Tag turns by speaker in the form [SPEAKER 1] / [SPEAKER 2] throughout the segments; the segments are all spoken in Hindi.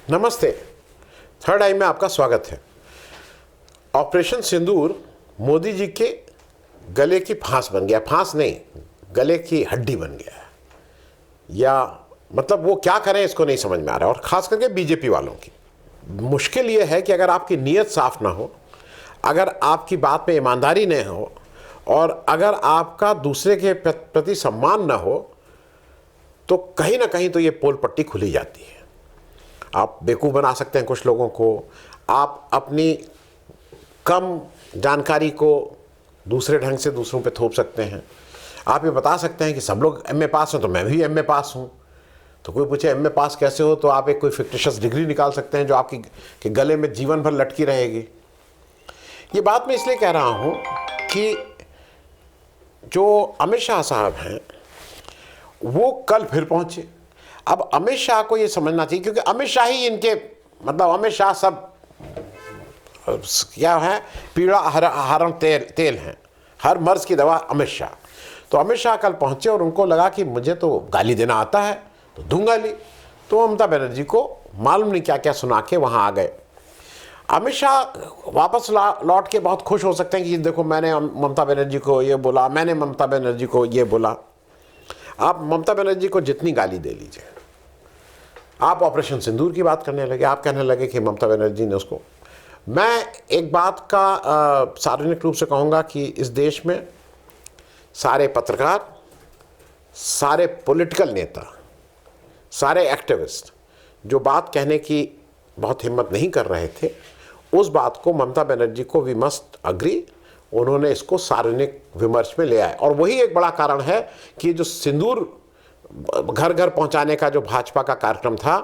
[SPEAKER 1] नमस्ते। थर्ड आई में आपका स्वागत है। ऑपरेशन सिंदूर मोदी जी के गले की फांस बन गया, फांस नहीं, गले की हड्डी बन गया है। या मतलब वो क्या करें इसको नहीं समझ में आ रहा है, और ख़ास करके बीजेपी वालों की मुश्किल ये है कि अगर आपकी नीयत साफ ना हो, अगर आपकी बात में ईमानदारी नहीं हो, और अगर आपका दूसरे के प्रति सम्मान ना हो, तो कहीं ना कहीं तो ये पोल पट्टी खुली जाती है। आप बेवकूफ़ बना सकते हैं कुछ लोगों को, आप अपनी कम जानकारी को दूसरे ढंग से दूसरों पे थोप सकते हैं। आप ये बता सकते हैं कि सब लोग एमए पास हैं तो मैं भी एमए पास हूँ, तो कोई पूछे एमए पास कैसे हो, तो आप एक कोई फिक्टिशियस डिग्री निकाल सकते हैं जो आपकी के गले में जीवन भर लटकी रहेगी। ये बात मैं इसलिए कह रहा हूँ कि जो अमित शाह साहब हैं वो कल फिर पहुँचे। अब अमित शाह को ये समझना चाहिए, क्योंकि अमित शाह ही इनके मतलब अमित शाह सब क्या है, पीड़ा हरण तेल हैं, हर मर्ज की दवा अमित शाह। तो अमित शाह कल पहुंचे और उनको लगा कि मुझे तो गाली देना आता है तो दूंगा गाली, तो ममता बनर्जी को मालूम नहीं क्या क्या सुना के वहाँ आ गए। अमित शाह वापस लौट के बहुत खुश हो सकते हैं कि देखो मैंने ममता बनर्जी को ये बोला, मैंने ममता बनर्जी को ये बोला। आप ममता बनर्जी को जितनी गाली दे लीजिए, आप ऑपरेशन सिंदूर की बात करने लगे, आप कहने लगे कि ममता बनर्जी ने उसको। मैं एक बात का सार्वजनिक रूप से कहूँगा कि इस देश में सारे पत्रकार, सारे पॉलिटिकल नेता, सारे एक्टिविस्ट जो बात कहने की बहुत हिम्मत नहीं कर रहे थे, उस बात को ममता बनर्जी को वी मस्ट अग्री, उन्होंने इसको सार्वजनिक विमर्श में ले आए। और वही एक बड़ा कारण है कि जो सिंदूर घर घर पहुंचाने का जो भाजपा का कार्यक्रम था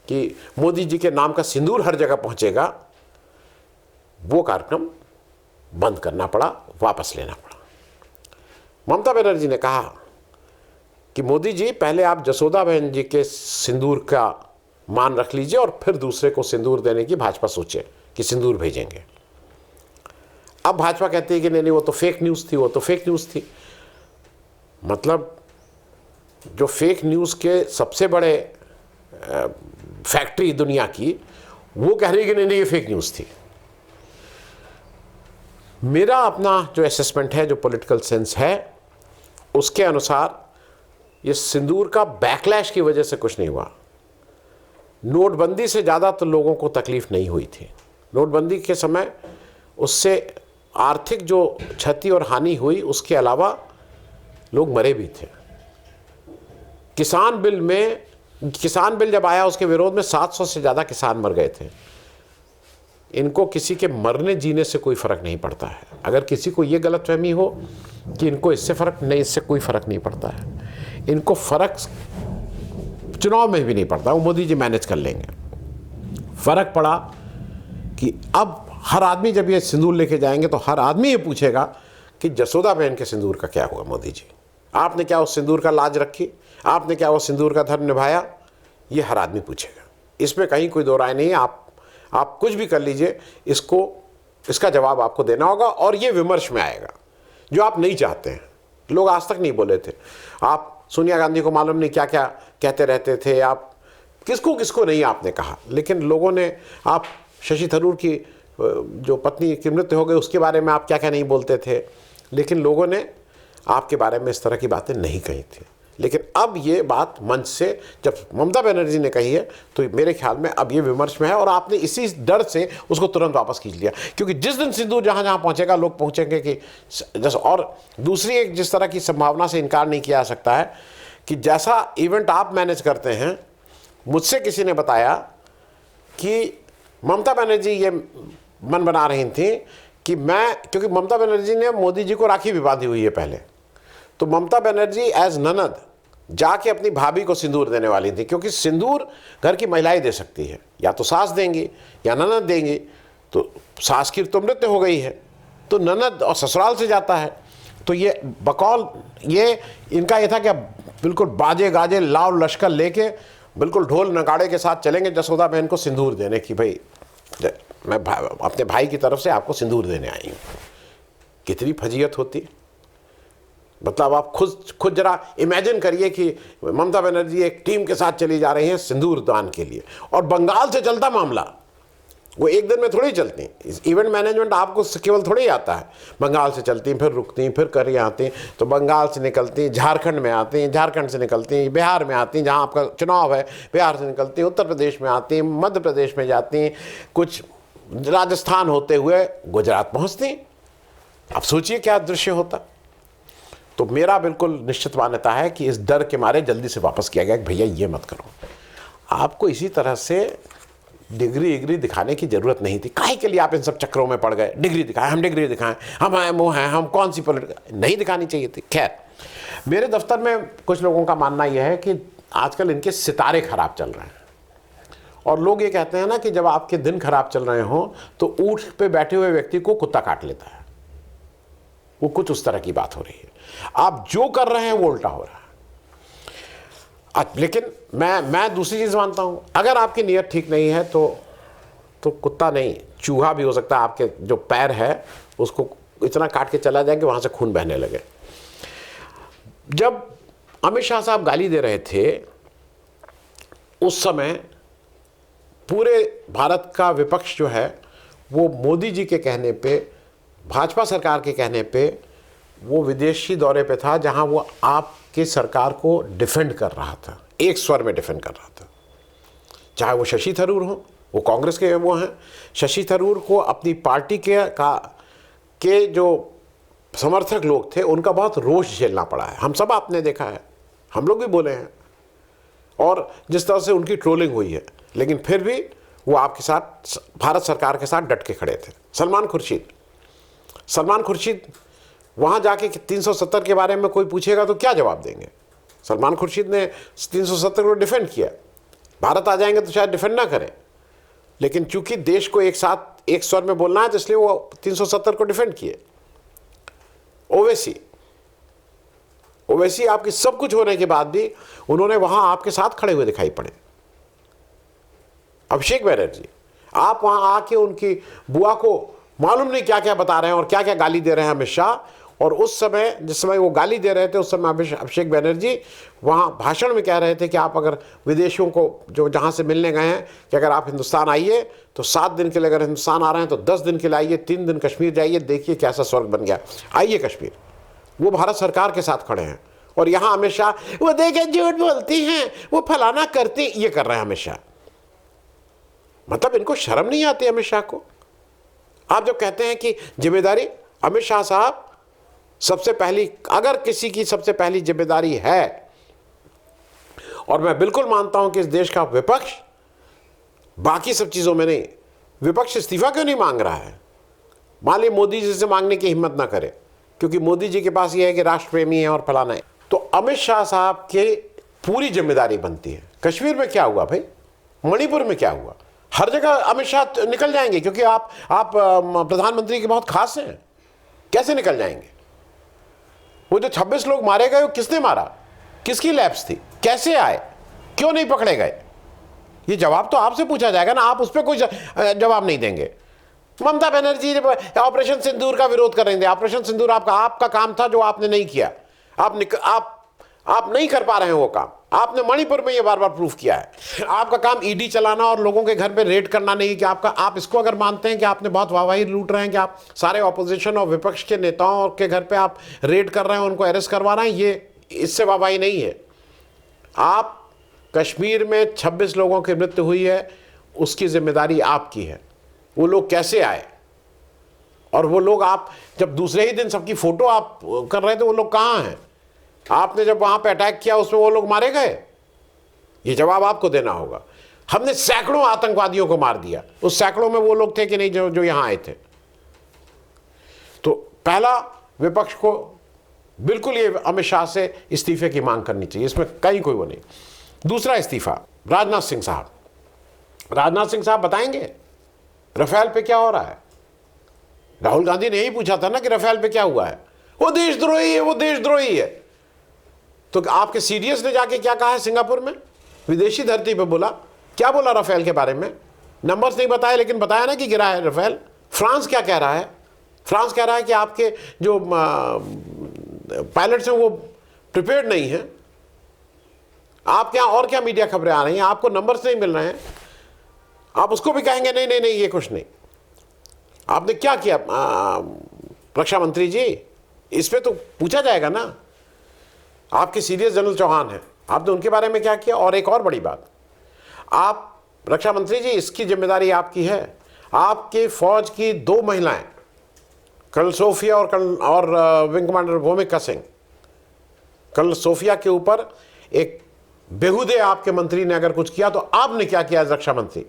[SPEAKER 1] कि मोदी जी के नाम का सिंदूर हर जगह पहुंचेगा, वो कार्यक्रम बंद करना पड़ा, वापस लेना पड़ा। ममता बनर्जी ने कहा कि मोदी जी पहले आप जसोदा बहन जी के सिंदूर का मान रख लीजिए और फिर दूसरे को सिंदूर देने की भाजपा सोचे कि सिंदूर भेजेंगे। अब भाजपा कहती है कि नहीं वो तो फेक न्यूज़ थी, वो तो फेक न्यूज़ थी। मतलब जो फेक न्यूज़ के सबसे बड़े फैक्ट्री दुनिया की, वो कह रही है कि नहीं ये फेक न्यूज़ थी। मेरा अपना जो असेसमेंट है, जो पॉलिटिकल सेंस है, उसके अनुसार ये सिंदूर का बैकलैश की वजह से कुछ नहीं हुआ। नोटबंदी से ज़्यादा तो लोगों को तकलीफ नहीं हुई थी। नोटबंदी के समय उससे आर्थिक जो क्षति और हानि हुई, उसके अलावा लोग मरे भी थे। किसान बिल जब आया उसके विरोध में 700 से ज़्यादा किसान मर गए थे। इनको किसी के मरने जीने से कोई फ़र्क नहीं पड़ता है। अगर किसी को ये गलतफहमी हो कि इनको इससे फ़र्क नहीं, इससे कोई फ़र्क नहीं पड़ता है, इनको फ़र्क चुनाव में भी नहीं पड़ता, वो मोदी जी मैनेज कर लेंगे। फ़र्क पड़ा कि अब हर आदमी जब ये सिंदूर लेके जाएंगे तो हर आदमी ये पूछेगा कि जसोदा बहन के सिंदूर का क्या हुआ। मोदी जी, आपने क्या उस सिंदूर का लाज रखी, आपने क्या वो सिंदूर का धर्म निभाया, ये हर आदमी पूछेगा। इसमें कहीं कोई दो राय नहीं है। आप कुछ भी कर लीजिए, इसका जवाब आपको देना होगा, और ये विमर्श में आएगा जो आप नहीं चाहते हैं। लोग आज तक नहीं बोले थे। आप सोनिया गांधी को मालूम नहीं क्या क्या कहते रहते थे, आप किसको किसको नहीं आपने कहा, लेकिन लोगों ने, आप शशि थरूर की जो पत्नी की मृत्यु हो गई उसके बारे में आप क्या क्या नहीं बोलते थे, लेकिन लोगों ने आपके बारे में इस तरह की बातें नहीं कही थी। लेकिन अब ये बात मंच से जब ममता बनर्जी ने कही है तो मेरे ख्याल में अब ये विमर्श में है, और आपने इसी डर से उसको तुरंत वापस खींच लिया। क्योंकि जिस दिन सिंदूर जहाँ जहाँ पहुँचेगा, लोग पहुँचेंगे कि जैसे, और दूसरी एक जिस तरह की संभावना से इनकार नहीं किया जा सकता है कि जैसा इवेंट आप मैनेज करते हैं, मुझसे किसी ने बताया कि ममता बनर्जी ये मन बना रही थी कि क्योंकि ममता बनर्जी ने मोदी जी को राखी भी बांधी हुई है पहले, तो ममता बनर्जी एज ननद जाके अपनी भाभी को सिंदूर देने वाली थी। क्योंकि सिंदूर घर की महिलाएं दे सकती है, या तो सास देंगी या ननद देंगी। तो सास की तो मृत्यु हो गई है, तो ननद और ससुराल से जाता है। तो ये बकौल ये इनका ये था कि अब बिल्कुल बाजे गाजे लाव लश्कर लेके बिल्कुल ढोल नगाड़े के साथ चलेंगे जसोदा बहन को सिंदूर देने की, भाई मैं अपने भाई की तरफ से आपको सिंदूर देने आई हूँ। कितनी फजीयत होती। मतलब आप खुद जरा इमेजिन करिए कि ममता बनर्जी एक टीम के साथ चली जा रही हैं सिंदूर दान के लिए, और बंगाल से चलता मामला, वो एक दिन में थोड़ी चलती। इवेंट मैनेजमेंट आपको केवल थोड़ी आता है। बंगाल से चलती, फिर रुकती, फिर कर आती, तो बंगाल से निकलती, झारखंड में आती, झारखंड से निकलती, बिहार में आती, जहाँ आपका चुनाव है, बिहार से निकलती, उत्तर प्रदेश में आती, मध्य प्रदेश में जाती, कुछ राजस्थान होते हुए गुजरात पहुँचती। अब सोचिए क्या दृश्य होता। तो मेरा बिल्कुल निश्चित मान्यता है कि इस डर के मारे जल्दी से वापस किया गया कि भैया ये मत करो। आपको इसी तरह से डिग्री दिखाने की जरूरत नहीं थी। काहे के लिए आप इन सब चक्रों में पड़ गए? डिग्री दिखाएं, हम डिग्री दिखाएं, हम हैं वो हैं, हम कौन सी पॉलिटिकल, नहीं दिखानी चाहिए थी। खैर, मेरे दफ्तर में कुछ लोगों का मानना यह है कि आजकल इनके सितारे खराब चल रहे हैं, और लोग ये कहते हैं ना कि जब आपके दिन खराब चल रहे हों तो ऊँट पे बैठे हुए व्यक्ति को कुत्ता काट लेता है। वो कुछ उस तरह की बात हो रही है। आप जो कर रहे हैं वो उल्टा हो रहा है। लेकिन मैं दूसरी चीज़ मानता हूँ, अगर आपकी नीयत ठीक नहीं है तो कुत्ता नहीं, चूहा भी हो सकता है आपके जो पैर है उसको इतना काट के चला जाए कि वहाँ से खून बहने लगे। जब अमित शाह साहब गाली दे रहे थे उस समय पूरे भारत का विपक्ष जो है वो मोदी जी के कहने पे, भाजपा सरकार के कहने पे वो विदेशी दौरे पे था, जहां वो आपकी सरकार को डिफेंड कर रहा था, एक स्वर में डिफेंड कर रहा था। चाहे वो शशि थरूर हो, वो कांग्रेस के वो हैं, शशि थरूर को अपनी पार्टी के जो समर्थक लोग थे उनका बहुत रोष झेलना पड़ा है। हम सब आपने देखा है, हम लोग भी बोले हैं, और जिस तरह से उनकी ट्रोलिंग हुई है, लेकिन फिर भी वो आपके साथ, भारत सरकार के साथ डट के खड़े थे। सलमान खुर्शीद वहाँ जाके 370 के बारे में कोई पूछेगा तो क्या जवाब देंगे? सलमान खुर्शीद ने 370 को डिफेंड किया। भारत आ जाएंगे तो शायद डिफेंड ना करें, लेकिन चूंकि देश को एक साथ एक स्वर में बोलना है तो इसलिए वो 370 को डिफेंड किए। ओवैसी आपकी सब कुछ होने के बाद भी उन्होंने वहाँ आपके साथ खड़े हुए दिखाई पड़े। अभिषेक बैनर्जी, आप वहाँ आके उनकी बुआ को मालूम नहीं क्या क्या बता रहे हैं और क्या क्या गाली दे रहे हैं अमित शाह, और उस समय जिस समय वो गाली दे रहे थे उस समय अभिषेक बैनर्जी वहाँ भाषण में कह रहे थे कि आप अगर विदेशियों को जो जहाँ से मिलने गए हैं कि अगर आप हिंदुस्तान आइए तो 7 दिन के लिए, अगर हिंदुस्तान आ रहे हैं तो 10 दिन के लिए आइए, 3 दिन कश्मीर जाइए, देखिए कैसा स्वर्ग बन गया, आइए कश्मीर। वो भारत सरकार के साथ खड़े हैं, और यहाँ अमित शाह वो देखे झूठ बोलती हैं, वो फलाना करती, ये कर रहे हैं अमित शाह। मतलब इनको शर्म नहीं आती अमित शाह को? आप जब कहते हैं कि जिम्मेदारी, अमित शाह साहब सबसे पहली, अगर किसी की सबसे पहली जिम्मेदारी है, और मैं बिल्कुल मानता हूं कि इस देश का विपक्ष, बाकी सब चीजों में नहीं, विपक्ष इस्तीफा क्यों नहीं मांग रहा है? मान ली मोदी जी से मांगने की हिम्मत ना करे, क्योंकि मोदी जी के पास यह है कि राष्ट्र प्रेमी है और फलाना है, तो अमित शाह साहब की पूरी जिम्मेदारी बनती है। कश्मीर में क्या हुआ भाई, मणिपुर में क्या हुआ, हर जगह अमित शाह निकल जाएंगे, क्योंकि आप प्रधानमंत्री के बहुत खास हैं, कैसे निकल जाएंगे? वो जो 26 लोग मारे गए वो किसने मारा, किसकी लैप्स थी, कैसे आए, क्यों नहीं पकड़े गए? ये जवाब तो आपसे पूछा जाएगा ना, आप उस पर कोई जवाब नहीं देंगे। ममता बनर्जी ऑपरेशन सिंदूर का विरोध कर रहे थे। ऑपरेशन सिंदूर आपका काम था जो आपने नहीं किया, आप नहीं कर पा रहे हैं वो काम। आपने मणिपुर में ये बार बार प्रूफ किया है। आपका काम ईडी चलाना और लोगों के घर पे रेड करना नहीं कि आप इसको अगर मानते हैं कि आपने बहुत वाहवाही लूट रहे हैं कि आप सारे ऑपोजिशन और विपक्ष के नेताओं के घर पे आप रेड कर रहे हैं, उनको अरेस्ट करवा रहे हैं, ये इससे वाहवाही नहीं है। आप कश्मीर में 26 लोगों की मृत्यु हुई है, उसकी जिम्मेदारी आपकी है। वो लोग कैसे आए, और वो लोग आप जब दूसरे ही दिन सबकी फोटो आप कर रहे थे, वो लोग कहाँ हैं? आपने जब वहां पे अटैक किया उसमें वो लोग मारे गए? ये जवाब आपको देना होगा। हमने सैकड़ों आतंकवादियों को मार दिया, उस सैकड़ों में वो लोग थे कि नहीं जो यहां आए थे? तो पहला, विपक्ष को बिल्कुल ये अमित शाह से इस्तीफे की मांग करनी चाहिए, इसमें कहीं कोई वो नहीं। दूसरा इस्तीफा, राजनाथ सिंह साहब बताएंगे राफेल पे क्या हो रहा है? राहुल गांधी ने यही पूछा था ना कि राफेल पे क्या हुआ है, वो देशद्रोही है। तो आपके सीडीएस ने जाके क्या कहा है सिंगापुर में, विदेशी धरती पे बोला, क्या बोला राफेल के बारे में? नंबर्स नहीं बताए, लेकिन बताया ना कि गिरा है राफेल। फ्रांस क्या कह रहा है? फ्रांस कह रहा है कि आपके जो पायलट्स हैं वो प्रिपेयर्ड नहीं है। आप क्या और क्या मीडिया खबरें आ रही हैं, आपको नंबर्स नहीं मिल रहे हैं, आप उसको भी कहेंगे नहीं नहीं नहीं ये कुछ नहीं। आपने क्या किया रक्षा मंत्री जी, इस पे तो पूछा जाएगा ना। आपके सीनियर जनरल चौहान हैं, आपने उनके बारे में क्या किया? और एक और बड़ी बात, आप रक्षा मंत्री जी, इसकी जिम्मेदारी आपकी है। आपके फौज की 2 महिलाएं, कर्नल सोफिया और विंग कमांडर भूमिका सिंह, कर्नल सोफिया के ऊपर एक बेहुदे आपके मंत्री ने अगर कुछ किया तो आपने क्या किया? रक्षा मंत्री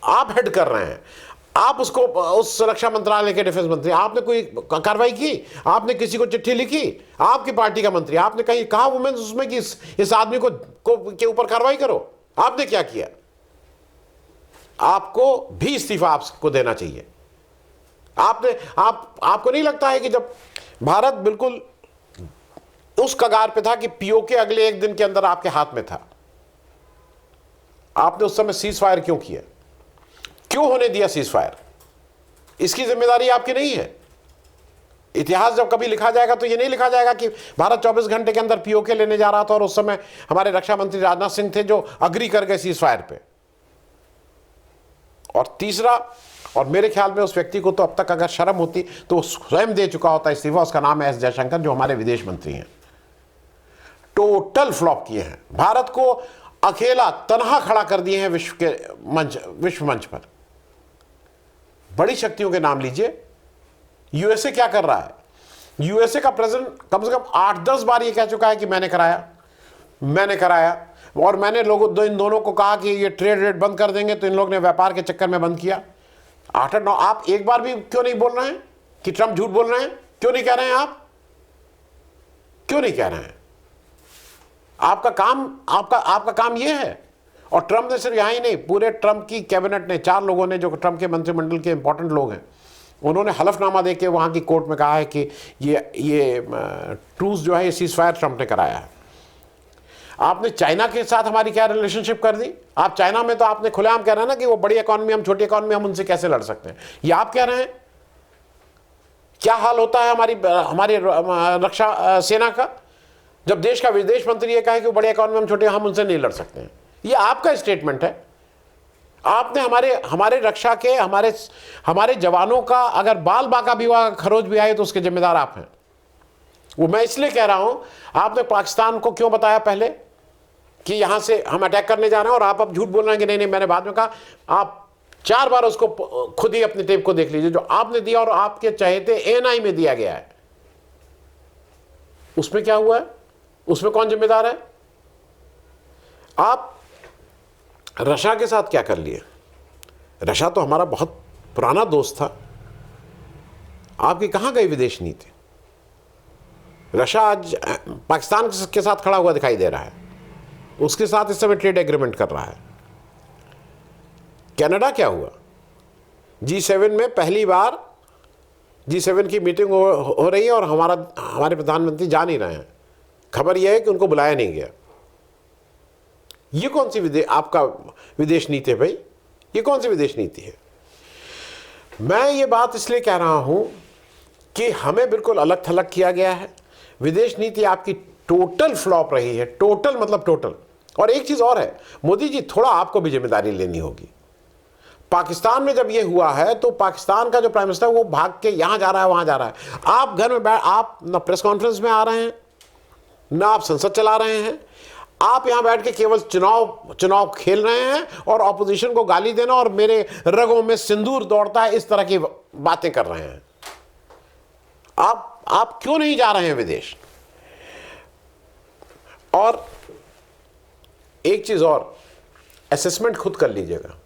[SPEAKER 1] आप हेड कर रहे हैं, आप उसको, उस रक्षा मंत्रालय के डिफेंस मंत्री, आपने कोई कार्रवाई की? आपने किसी को चिट्ठी लिखी? आपकी पार्टी का मंत्री, आपने कहीं कहा वुमेन्स उसमें कि इस आदमी को के ऊपर कार्रवाई करो? आपने क्या किया? आपको भी इस्तीफा आपको देना चाहिए। आपको नहीं लगता है कि जब भारत बिल्कुल उस कगार पे था कि पीओके अगले 1 दिन के अंदर आपके हाथ में था, आपने उस समय सीज फायर क्यों किया? क्यों होने दिया सीज फायर? इसकी जिम्मेदारी आपकी नहीं है। इतिहास जब कभी लिखा जाएगा तो ये नहीं लिखा जाएगा कि भारत 24 घंटे के अंदर पीओके लेने जा रहा था और उस समय हमारे रक्षा मंत्री राजनाथ सिंह थे जो अग्री कर गए सीज फायर पे। और तीसरा, और मेरे ख्याल में उस व्यक्ति को तो अब तक अगर शर्म होती तो स्वयं दे चुका होता इस्तीफा, उसका नाम है एस जयशंकर, जो हमारे विदेश मंत्री हैं। टोटल फ्लॉप किए हैं, भारत को अकेला तनहा खड़ा कर दिए हैं विश्व मंच पर। बड़ी शक्तियों के नाम लीजिए, यूएसए क्या कर रहा है? यूएसए का प्रेसिडेंट कम से कम 8-10 बार ये कह चुका है कि मैंने कराया, और मैंने इन दोनों को कहा कि ये ट्रेड रेट बंद कर देंगे, तो इन लोगों ने व्यापार के चक्कर में बंद किया। 8-9, आप एक बार भी क्यों नहीं बोल रहे हैं कि ट्रंप झूठ बोल रहे हैं? क्यों नहीं कह रहे हैं आप? क्यों नहीं कह रहे हैं? आपका काम यह है। और ट्रंप ने सिर्फ यहाँ ही नहीं, पूरे ट्रंप की कैबिनेट ने, 4 लोगों ने, जो ट्रंप के मंत्रिमंडल के इंपॉर्टेंट लोग हैं, उन्होंने हलफनामा देके वहाँ की कोर्ट में कहा है कि ये ट्रूस जो है, ये सीज फायर ट्रंप ने कराया है। आपने चाइना के साथ हमारी क्या रिलेशनशिप कर दी? आप चाइना में तो आपने खुलेआम कह रहे हैं ना कि वो बड़ी इकॉनमी, हम छोटी इकॉनमी, हम उनसे कैसे लड़ सकते हैं। ये आप कह रहे हैं। क्या हाल होता है हमारी रक्षा सेना का जब देश का विदेश मंत्री ये कहे कि वो बड़ी इकॉनमी, हम छोटे, हम उनसे नहीं लड़ सकते हैं। ये आपका स्टेटमेंट है। आपने हमारे रक्षा के, हमारे जवानों का अगर बाल बाका भी हुआ, खरोच भी आए, तो उसके जिम्मेदार आप हैं। वो मैं इसलिए कह रहा हूं, आपने पाकिस्तान को क्यों बताया पहले कि यहां से हम अटैक करने जा रहे हैं, और आप अब झूठ बोल रहे हैं कि नहीं नहीं मैंने बाद में कहा। आप 4 बार उसको खुद ही अपने टेप को देख लीजिए, जो आपने दिया और आपके चहेते एएनआई में दिया गया है, उसमें क्या हुआ है? उसमें कौन जिम्मेदार है? आप रशिया के साथ क्या कर लिए? रशिया तो हमारा बहुत पुराना दोस्त था। आपकी कहां गई विदेश नीति? रशिया आज पाकिस्तान के साथ खड़ा हुआ दिखाई दे रहा है, उसके साथ इस समय ट्रेड एग्रीमेंट कर रहा है। कनाडा क्या हुआ? G7 में पहली बार G7 की मीटिंग हो रही है और हमारे प्रधानमंत्री जा नहीं रहे हैं। खबर यह है कि उनको बुलाया नहीं गया। ये कौन सी आपका विदेश नीति है भाई? ये कौन सी विदेश नीति है? मैं ये बात इसलिए कह रहा हूं कि हमें बिल्कुल अलग थलग किया गया है। विदेश नीति आपकी टोटल फ्लॉप रही है। टोटल मतलब टोटल। और एक चीज और है, मोदी जी, थोड़ा आपको भी जिम्मेदारी लेनी होगी। पाकिस्तान में जब ये हुआ है तो पाकिस्तान का जो प्राइम मिनिस्टर वो भाग के यहां जा रहा है, वहां जा रहा है। आप घर में आप ना प्रेस कॉन्फ्रेंस में आ रहे हैं, ना आप संसद चला रहे हैं। आप यहां बैठ के केवल चुनाव खेल रहे हैं और ऑपोजिशन को गाली देना और मेरे रगों में सिंदूर दौड़ता है, इस तरह की बातें कर रहे हैं। आप क्यों नहीं जा रहे हैं विदेश? और एक चीज और, असेसमेंट खुद कर लीजिएगा।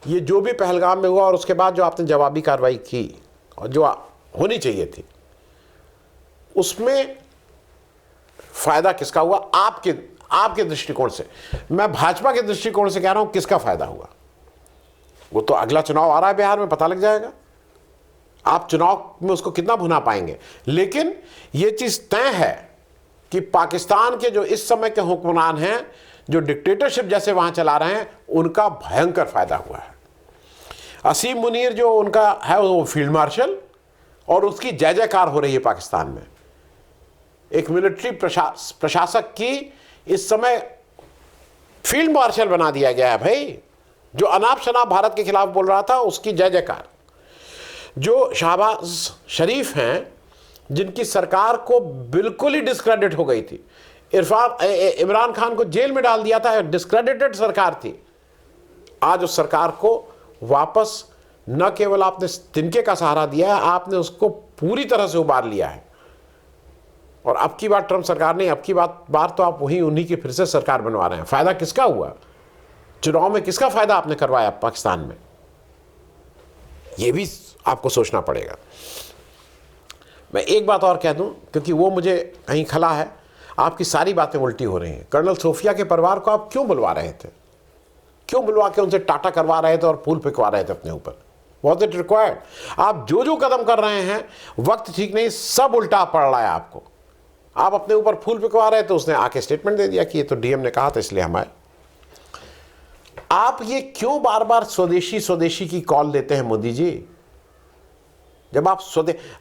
[SPEAKER 1] ये जो भी पहलगाम में हुआ और उसके बाद जो आपने जवाबी कार्रवाई की और जो होनी चाहिए थी, उसमें फायदा किसका हुआ? आपके दृष्टिकोण से। मैं भाजपा के दृष्टिकोण से कह रहा हूं, किसका फायदा हुआ? वो तो अगला चुनाव आ रहा है बिहार में, पता लग जाएगा। आप चुनाव में उसको कितना भुना पाएंगे। लेकिन ये चीज तय है कि पाकिस्तान के जो इस समय के हुक्मरान हैं, जो डिक्टेटरशिप जैसे वहां चला रहे हैं, उनका भयंकर फायदा हुआ है। असीम मुनीर जो उनका है वो फील्ड मार्शल, और उसकी जय जयकार हो रही है पाकिस्तान में। एक मिलिट्री प्रशासक की इस समय फील्ड मार्शल बना दिया गया है भाई। जो अनाप शनाप भारत के खिलाफ बोल रहा था उसकी जय जयकार। जो शहबाज शरीफ हैं जिनकी सरकार को बिल्कुल ही डिस्क्रेडिट हो गई थी, इमरान खान को जेल में डाल दिया था, डिस्क्रेडिटेड सरकार थी, आज उस सरकार को वापस न केवल आपने तिनके का सहारा दिया है, आपने उसको पूरी तरह से उबार लिया है। और अब की बार ट्रंप सरकार नहीं, अब की बार तो आप उन्हीं की फिर से सरकार बनवा रहे हैं। फायदा किसका हुआ? चुनाव में किसका फायदा आपने करवाया पाकिस्तान में? यह भी आपको सोचना पड़ेगा। मैं एक बात और कह दूं, क्योंकि वो मुझे कहीं खला है, आपकी सारी बातें उल्टी हो रही हैं। कर्नल सोफिया के परिवार को आप क्यों बुलवा रहे थे? क्यों बुलवा के उनसे टाटा करवा रहे थे और फूल फेंकवा रहे थे अपने ऊपर? Was it required? आप जो कदम कर रहे हैं, वक्त ठीक नहीं, सब उल्टा पड़ रहा है आपको। आप अपने ऊपर फूल फेंकवा रहे थे, उसने आके स्टेटमेंट दे दिया कि ये तो डीएम ने कहा था इसलिए हम आए। आप ये क्यों बार बार स्वदेशी स्वदेशी की कॉल देते हैं मोदी जी? जब आप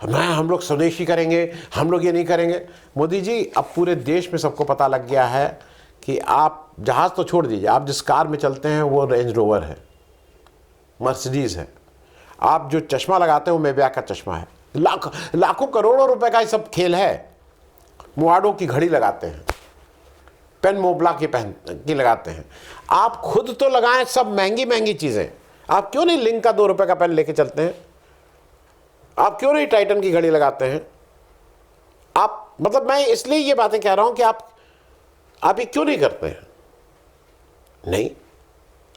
[SPEAKER 1] हम लोग स्वदेशी करेंगे, हम लोग ये नहीं करेंगे। मोदी जी, अब पूरे देश में सबको पता लग गया है कि आप जहाज तो छोड़ दीजिए, आप जिस कार में चलते हैं वो रेंज रोवर है, मर्सिडीज है। आप जो चश्मा लगाते हैं वो मेबैक का चश्मा है। लाखों करोड़ों रुपए का ये सब खेल है। मुआडो की घड़ी लगाते हैं, पेन मोबला की लगाते हैं। आप खुद तो लगाएं सब महंगी महंगी चीजें। आप क्यों नहीं लिंक का 2 रुपए का पेन लेके चलते हैं? आप क्यों नहीं टाइटन की घड़ी लगाते हैं? आप मतलब मैं इसलिए ये बातें कह रहा हूं कि आप ये क्यों नहीं करते हैं? नहीं,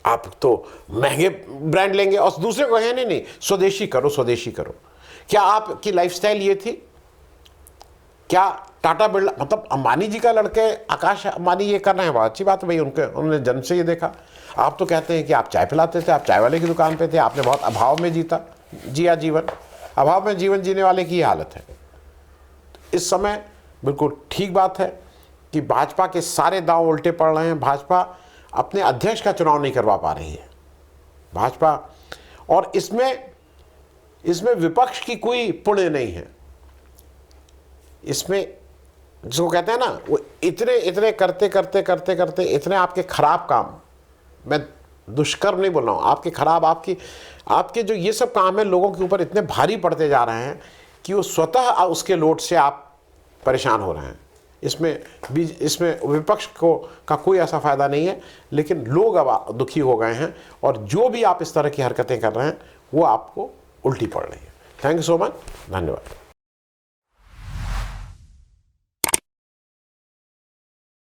[SPEAKER 1] आप तो महंगे ब्रांड लेंगे और दूसरे को है नहीं स्वदेशी करो, स्वदेशी करो। क्या आपकी लाइफस्टाइल ये थी? क्या टाटा बिरला, मतलब अंबानी जी का लड़के आकाश अंबानी ये कर रहे हैं, बहुत अच्छी बात है भाई, उन्होंने जन्म से ये देखा। आप तो कहते हैं कि आप चाय पिलाते थे, आप चाय वाले की दुकान पे थे, आपने बहुत अभाव में जिया जीवन। अभाव में जीवन जीने वाले की हालत है। इस समय बिल्कुल ठीक बात है कि भाजपा के सारे दांव उल्टे पड़ रहे हैं। भाजपा अपने अध्यक्ष का चुनाव नहीं करवा पा रही है भाजपा, और इसमें विपक्ष की कोई पुण्य नहीं है। इसमें जिसको कहते हैं ना, वो इतने करते इतने आपके खराब काम, मैं दुष्कर्म नहीं बोल रहा हूँ, आपके खराब आपके जो ये सब काम है लोगों के ऊपर इतने भारी पड़ते जा रहे हैं कि वो स्वतः उसके लोड से आप परेशान हो रहे हैं। इसमें विपक्ष का कोई ऐसा फायदा नहीं है, लेकिन लोग अब दुखी हो गए हैं और जो भी आप इस तरह की हरकतें कर रहे हैं वो आपको उल्टी पड़ रही है। थैंक यू सो मच, धन्यवाद।